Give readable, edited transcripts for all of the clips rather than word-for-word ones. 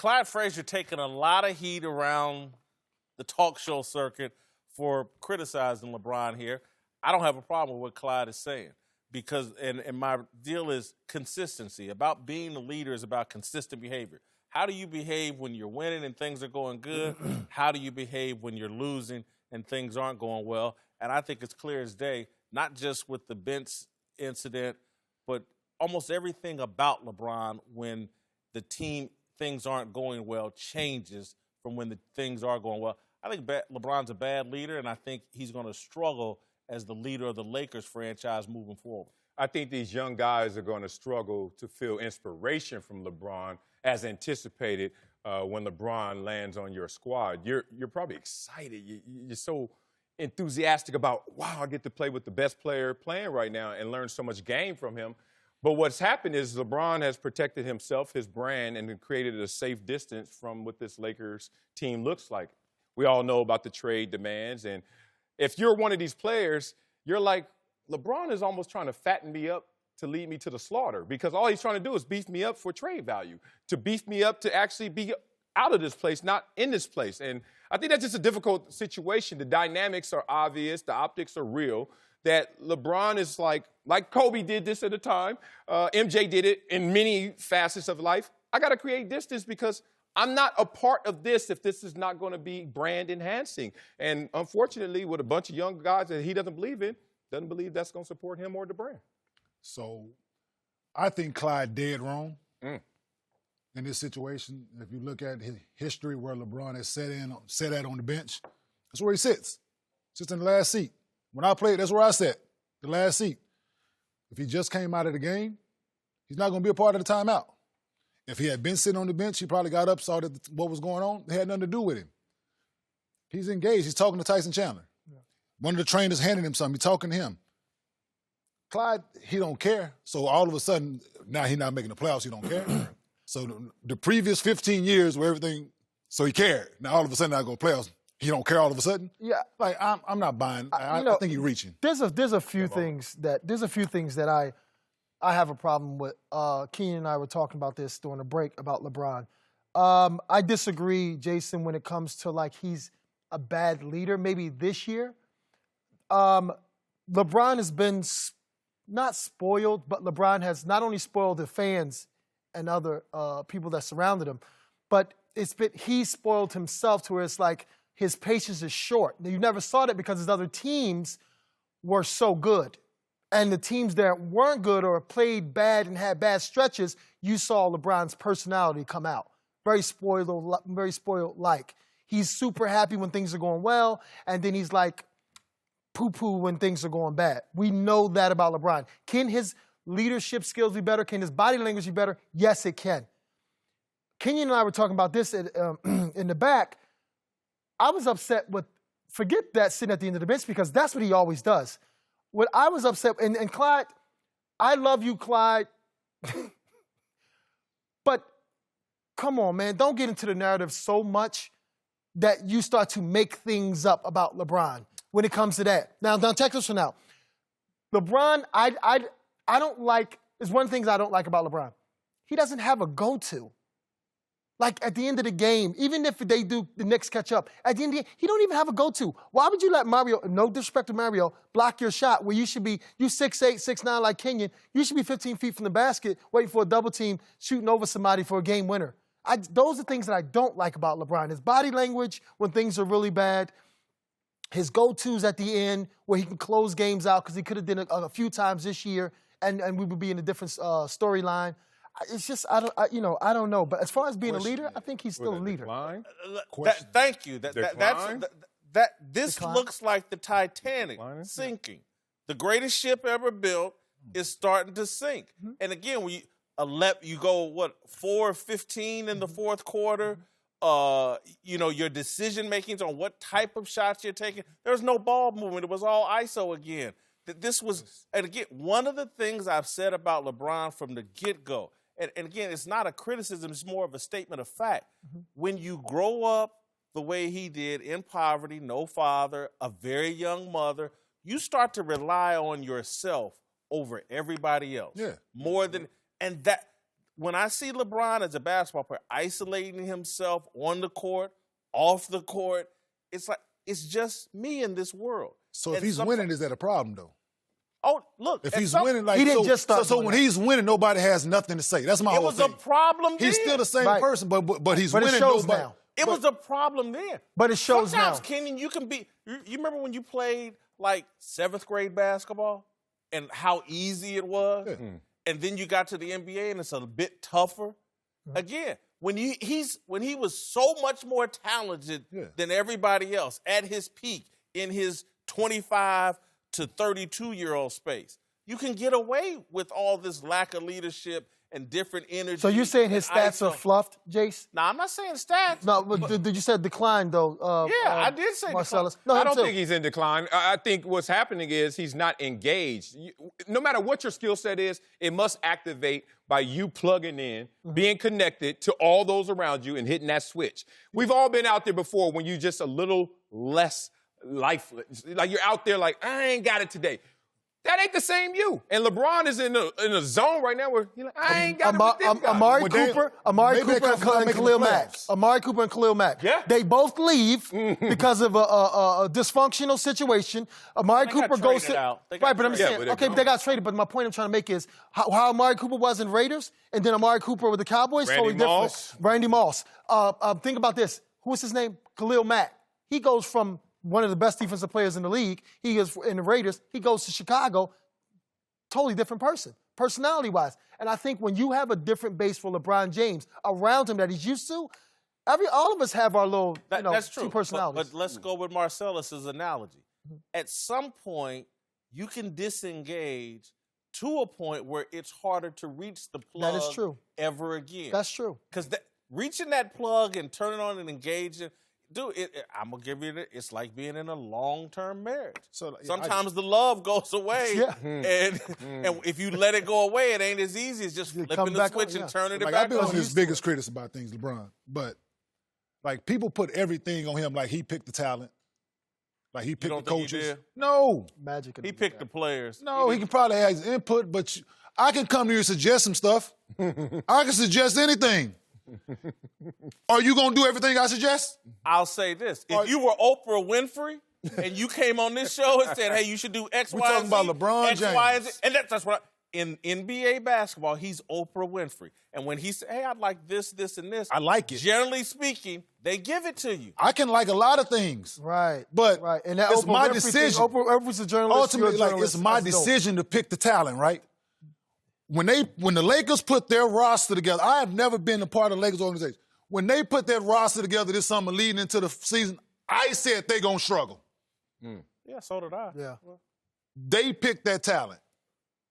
Clyde Frazier taking a lot of heat around the talk show circuit for criticizing LeBron here. I don't have a problem with what Clyde is saying because, and my deal is consistency. About being a leader is about consistent behavior. How do you behave when you're winning and things are going good? How do you behave when you're losing and things aren't going well? And I think it's clear as day, not just with the bench incident, but almost everything about LeBron when the team, things aren't going well, changes from when the things are going well. I think LeBron's a bad leader, and I think he's going to struggle as the leader of the Lakers franchise moving forward. I think these young guys are going to struggle to feel inspiration from LeBron as anticipated when LeBron lands on your squad. You're probably excited. You're so enthusiastic about, wow, I get to play with the best player playing right now and learn so much game from him. But what's happened is LeBron has protected himself, his brand, and created a safe distance from what this Lakers team looks like. We all know about the trade demands. And if you're one of these players, you're like, LeBron is almost trying to fatten me up to lead me to the slaughter because all he's trying to do is beef me up for trade value, to beef me up to actually be out of this place, not in this place. And I think that's just a difficult situation. The dynamics are obvious. The optics are real. That LeBron is like Kobe did this at a time. MJ did it in many facets of life. I got to create distance because I'm not a part of this if this is not going to be brand enhancing. And unfortunately, with a bunch of young guys that he doesn't believe in, doesn't believe that's going to support him or the brand. So I think Clyde dead wrong in this situation. If you look at his history where LeBron has sat at on the bench, that's where he sits. Sits in the last seat. When I played, that's where I sat, the last seat. If he just came out of the game, he's not going to be a part of the timeout. If he had been sitting on the bench, he probably got up, saw what was going on. It had nothing to do with him. He's engaged. He's talking to Tyson Chandler. Yeah. One of the trainers handed him something. He's talking to him. Clyde, he don't care. So all of a sudden, now he's not making the playoffs, he don't care. So the previous 15 years where everything, so he cared. Now all of a sudden, I go playoffs. He don't care all of a sudden. Yeah, like I'm not buying. I think he's reaching. There's a few things that I have a problem with. Kenyon and I were talking about this during the break about LeBron. I disagree, Jason, when it comes to like he's a bad leader. Maybe this year, LeBron has been not spoiled, but LeBron has not only spoiled the fans and other people that surrounded him, but he spoiled himself to where it's like his patience is short. You never saw that because his other teams were so good. And the teams that weren't good or played bad and had bad stretches, you saw LeBron's personality come out. Very spoiled-like. He's super happy when things are going well, and then he's like poo-poo when things are going bad. We know that about LeBron. Can his leadership skills be better? Can his body language be better? Yes, it can. Kenyon and I were talking about this in the back. I was upset with, forget that sitting at the end of the bench because that's what he always does. What I was upset, and Clyde, I love you, Clyde, but come on, man, don't get into the narrative so much that you start to make things up about LeBron when it comes to that. Now check this one out. LeBron, I don't like, there's one thing I don't like about LeBron. He doesn't have a go-to. Like, at the end of the game, even if the Knicks catch up, at the end of the game, he don't even have a go-to. Why would you let Mario, no disrespect to Mario, block your shot where you should be, you 6'8", 6'9", like Kenyon, you should be 15 feet from the basket, waiting for a double team, shooting over somebody for a game winner. Those are things that I don't like about LeBron. His body language when things are really bad, his go-tos at the end where he can close games out because he could have done it a few times this year and we would be in a different storyline. It's just, I don't know. But as far as being a leader, I think he's still a leader. Thank you. This looks like the Titanic sinking. The greatest ship ever built is starting to sink. And again, when you go, 4-15 in the fourth quarter, your decision makings on what type of shots you're taking, there was no ball movement. It was all ISO again. This was, and again, one of the things I've said about LeBron from the get-go, and again, it's not a criticism, it's more of a statement of fact. When you grow up the way he did in poverty, no father, a very young mother, you start to rely on yourself over everybody else. Yeah. More than, and that, when I see LeBron as a basketball player isolating himself on the court, off the court, it's like it's just me in this world. So if he's winning, is that a problem though? Oh, look. If he's winning, like he didn't just start. So when he's winning, nobody has nothing to say. That's my whole thing. It was a problem then. He's still the same person, but he's but winning. It shows now. It was a problem then. But it shows Sometimes, now. Kenyon, you can be. You remember when you played like 7th grade basketball and how easy it was, and then you got to the NBA and it's a bit tougher. Again, when he was so much more talented than everybody else at his peak in his 25 to 32-year-old space, you can get away with all this lack of leadership and different energy. So you're saying his stats are fluffed, Jace? No, I'm not saying stats. No, but did you say decline, though? I did say Marcellus. decline. No, I don't think he's in decline. I think what's happening is he's not engaged. No matter what your skill set is, it must activate by you plugging in, being connected to all those around you and hitting that switch. We've all been out there before when you're just a little less lifeless. Like you're out there like, I ain't got it today. That ain't the same you. And LeBron is in a zone right now where he's like, I ain't got it with this guy. Amari Cooper and Khalil Mack. Amari Cooper and Khalil Mack. Yeah. They both leave because of a dysfunctional situation. Amari Cooper goes to right, but I'm saying but they got traded. But my point I'm trying to make is how Amari Cooper was in Raiders, and then Amari Cooper with the Cowboys. Totally different. Randy Moss. Think about this. Who was his name? Khalil Mack. He goes from one of the best defensive players in the league. He is in the Raiders. He goes to Chicago. Totally different person, personality-wise. And I think when you have a different base for LeBron James around him that he's used to, all of us have our little, that's true. two personalities. But let's go with Marcellus's analogy. At some point, you can disengage to a point where it's harder to reach the plug that is true. Ever again. That's true. Because reaching that plug and turning on and engaging, dude, I'm going to give you it. It's like being in a long-term marriage. So sometimes the love goes away. And if you let it go away, it ain't as easy as just flipping the switch and turning it back on. I've been on his biggest critic about things, LeBron. But, like, people put everything on him like he picked the talent. Like he picked the coaches. No. Magic. He picked the players. No, he can probably have his input, but I can come to you and suggest some stuff. I can suggest anything. Are you going to do everything I suggest? I'll say this. If you were Oprah Winfrey and you came on this show and said, hey, you should do X, Y, and Z. We're talking about LeBron James. X, Y, and Z. And that's what in NBA basketball, he's Oprah Winfrey. And when he said, hey, I'd like this, this, and this. I like it. Generally speaking, they give it to you. I can like a lot of things. Right. But and that it's Oprah my Winfrey decision. Oprah's a journalist. Ultimately, like, it's my decision to pick the talent, right? When the Lakers put their roster together, I have never been a part of the Lakers organization. When they put that roster together this summer leading into the season, I said they're going to struggle. Yeah, so did I. Yeah. They picked that talent.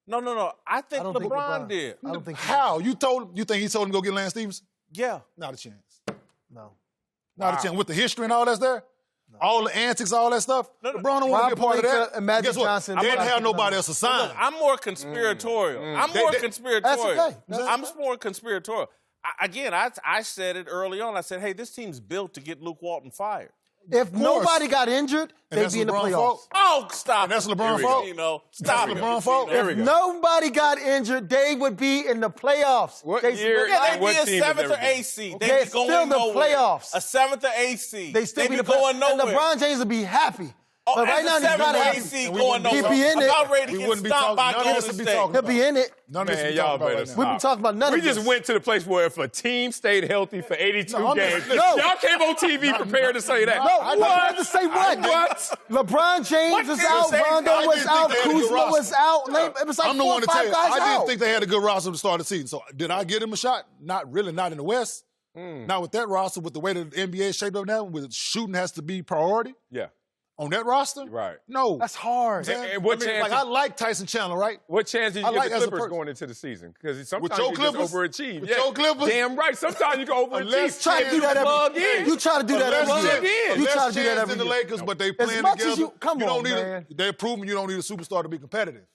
No. I think LeBron did. I don't think How? You think he told him to go get Lance Stevenson? Yeah. Not a chance. No. Not a chance. With the history and all that's there? No. All the antics, all that stuff? LeBron don't want to be a part of that. And Magic Guess what? Johnson. They didn't have nobody else assigned. Look, I'm more conspiratorial. I'm more conspiratorial. That's okay. I'm more conspiratorial. I said it early on. I said, hey, this team's built to get Luke Walton fired. If nobody got injured, they'd be in the playoffs. Oh, stop. And that's LeBron's fault? Stop. That's LeBron's fault? If nobody got injured, they would be in the playoffs. What they'd be a 7th or 8th seed. Okay, They'd be going still the nowhere. playoffs. A 7th or 8th seed. They still be the going nowhere. And LeBron James would be happy. Oh, but right now, he's not happy. Going nowhere. He'd be in it. About ready to get stopped by Golden State. He'll be in it. None of this Man, we y'all talking about better right stop. now. We've been talking about none We of this. just went to the place where if a team stayed healthy for 82 games, No. y'all came on TV prepared to say that. No, I had to say what? LeBron James was out, Rondo was out, Kuzma was out. It was like I'm the 4 one or to tell 5 you, guys I didn't out. think they had a good roster to start the season. So did I give them a shot? Not really, not in the West. Not with that roster, with the way that the NBA is shaped up now, with shooting has to be priority. Yeah. On that roster? Right. No. That's hard. And what chance? I like Tyson Chandler, right? What chance did you like give as the a Clippers person. going into the season? Because sometimes your you Clippers? just overachieve. With your Clippers? Damn right. Sometimes you can overachieve. Try to do that every year. You try to do that every year. You try to do that every the year. Lakers, but they playing much together. as you- come don't on, need man. they're proving you don't need a superstar to be competitive.